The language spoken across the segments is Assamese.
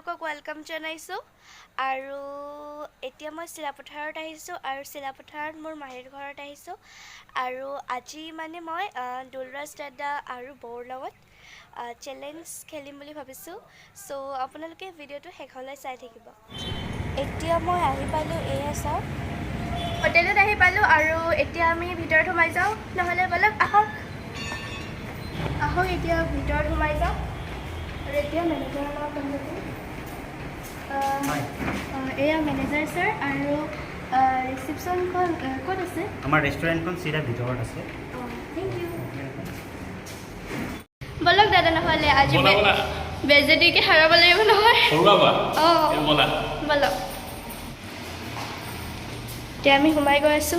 আপোনালোকক ওয়েলকাম জনাইছো আৰু এতিয়া মই চিলাপথাৰত আহিছো আৰু চিলাপথাৰত মোৰ মাহীৰ ঘৰত আহিছো আৰু আজি মানে মই দুলৰাজ দাদা আৰু বৌৰ লগত চ্যালেঞ্জ খেলিম বুলি ভাবিছো সো আপোনালোকে ভিডিওটো শেষলৈ চাই থাকিব এতিয়া মই আহি পালো এয়া চাওক হোটেলত আহি পালো আৰু এতিয়া আমি ভিতৰত সোমাই যাও নহলে বলক আহক এতিয়া ভিতৰত সোমাই যাও আৰু এতিয়া মেনেজাৰৰ লগত কথা এয়া মেনেজাৰ স্যাৰ আৰু ৰিসেপশনখন ক'ত আছে আমাৰ ৰেষ্টুৰেণ্টখন সিধা ভিতৰত আছে থ্যাংক ইউ বলক দাদা নহলে আজি বেজেদিকে হাৰাব লাগিব নহয় হৰুৱাবা বলা বলক এতিয়া আমি সোমাই গৈ আছো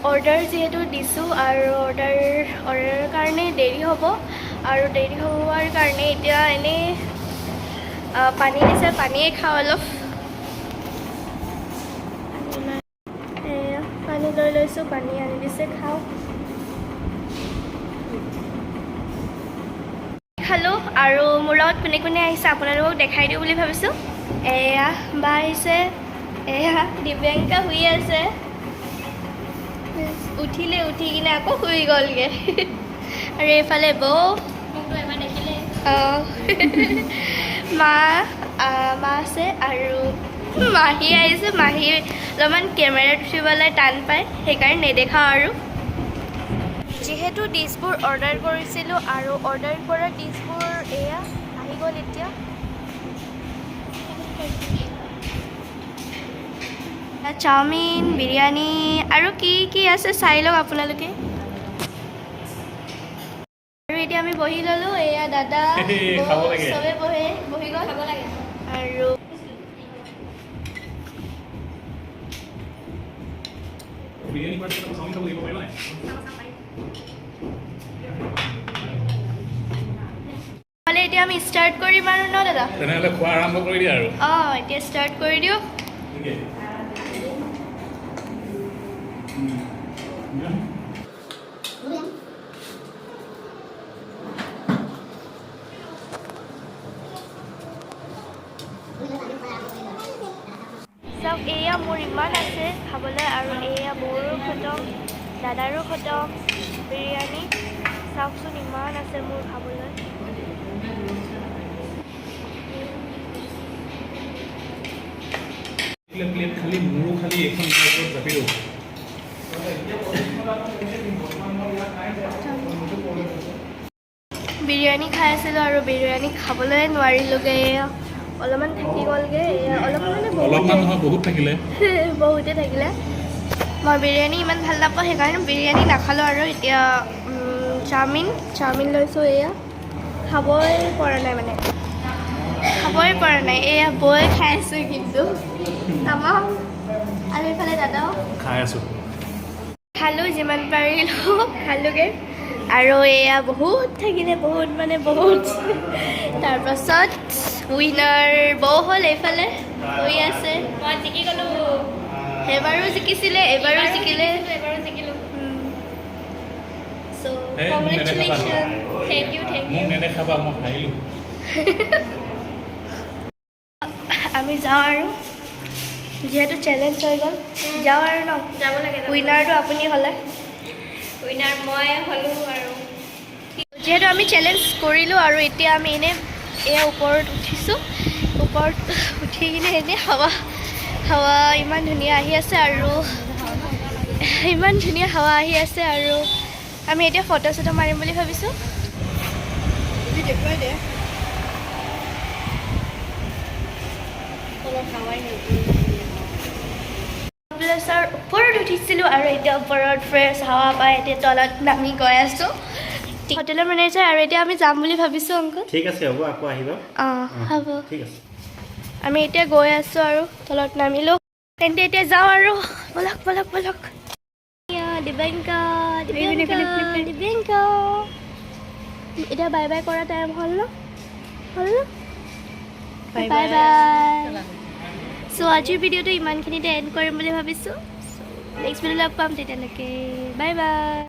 অৰ্ডাৰ যেহেতু দিছো আৰু অৰ্ডাৰৰ কাৰণে দেৰি হ'ব আৰু দেৰি হোৱাৰ কাৰণে এতিয়া এনে পানী দিছে পানীয়ে খাওঁ অলপ পানী লৈ লৈছোঁ পানী আনি দিছে খাওঁ খালোঁ আৰু মোৰ লগত কোনে কোনে আহিছে আপোনালোকক দেখাই দিওঁ বুলি ভাবিছোঁ এয়া বা আহিছে এয়া দিব্যাংকা শুই আছে উঠিলে উঠি কিনে আকৌ শুই গ'লগৈ আৰু এইফালে বৌ মা আছে আৰু মাহী আহিছে মাহী অলপমান কেমেৰাত উঠিবলৈ টান পায় সেইকাৰণে নেদেখাওঁ আৰু যিহেতু ডিছবোৰ অৰ্ডাৰ কৰিছিলোঁ আৰু অৰ্ডাৰ কৰা ডিছবোৰ এয়া আহি গ'ল এতিয়া চাওমিন বিৰিয়ানী আৰু কি আছে চাই লওক আপোনালোকে আৰু এতিয়া আমি বহি ল'লো এয়া দাদা চবে বহি গ'ল খাব লাগে আৰু এতিয়া আমি ষ্টাৰ্ট কৰিম আৰু ন দাদা তেনেহ'লে খোৱা আৰম্ভ কৰি দিয়া আৰু এতিয়া ষ্টাৰ্ট কৰি দিওঁ চাওক এয়া মোৰ ইমান আছে খাবলৈ আৰু এয়া বৌৰো খতম দাদাৰো খতম বিৰিয়ানী চাওকচোন ইমান আছে মোৰ খাবলৈ প্লেট খালি মোৰো খালি এখন প্লেটত জাপিৰো বিৰিয়ানী খাই আছিলোঁ আৰু বিৰিয়ানী খাবলৈ নোৱাৰিলোঁগৈ অলপমান থাকি গ'লগৈ অলপমান নহয় বহুত থাকিলে বহুতে থাকিলে মই বিৰিয়ানী ইমান ভাল নাপাওঁ সেইকাৰণে বিৰিয়ানী নাখালোঁ আৰু এতিয়া চাওমিন লৈছোঁ এয়া খাবই পৰা নাই এয়া বৈ খাই আছোঁ কিন্তু তামাম আৰু এইফালে দাদাও খাই আছোঁ খালোঁ যিমান পাৰিলোঁ খালোঁগৈ আৰু এয়া বহুত থাকিলে বহুত তাৰপাছত উইনাৰ বৌ হ'ল এইফালে হৈ আছে মই জিকি গ'লোঁ সেইবাৰো জিকিছিলে এইবাৰো জিকিলোঁ চ' কংগ্ৰেচুলেশ্যন থেংক ইউ মোক নেদেখাবা মই হাৰিলোঁ আমি যাওঁ আৰু যিহেতু চেলেঞ্জ হৈ গ'ল যাওঁ আৰু ন যাব লাগে উইনাৰটো আপুনি হ'লে উইনাৰ মই হ'লোঁ আৰু যিহেতু আমি চেলেঞ্জ কৰিলোঁ আৰু এতিয়া আমি এনেই এয়া ওপৰত উঠিছোঁ ওপৰত উঠি কিনে এনেই হাৱা ইমান ধুনীয়া আহি আছে আৰু আমি এতিয়া ফটো চটো মাৰিম বুলি ভাবিছোঁ দেখুৱাই দে ওপৰত উঠিছিলোঁ আৰু এতিয়া ওপৰত ফ্ৰেছ হাৱা পাই এতিয়া তলত নামি গৈ আছোঁ হোটেলৰ মেনেজাৰ আৰু এতিয়া আমি যাম বুলি ভাবিছোঁ অংকুল ঠিক আছে হ'ব আকৌ আহিবা হ'ব ঠিক আছে আমি এতিয়া গৈ আছোঁ আৰু তলত নামিলোঁ তেন্তে এতিয়া যাওঁ আৰু বলক দিব্যাংকা এতিয়া বাই বাই কৰা টাইম হ'ল ন বাই বাই চ' আজিৰ ভিডিঅ'টো ইমানখিনিতে এণ্ড কৰিম বুলি ভাবিছোঁ নেক্সট ভিডিঅ' লগ পাম তেতিয়ালৈকে বাই বাই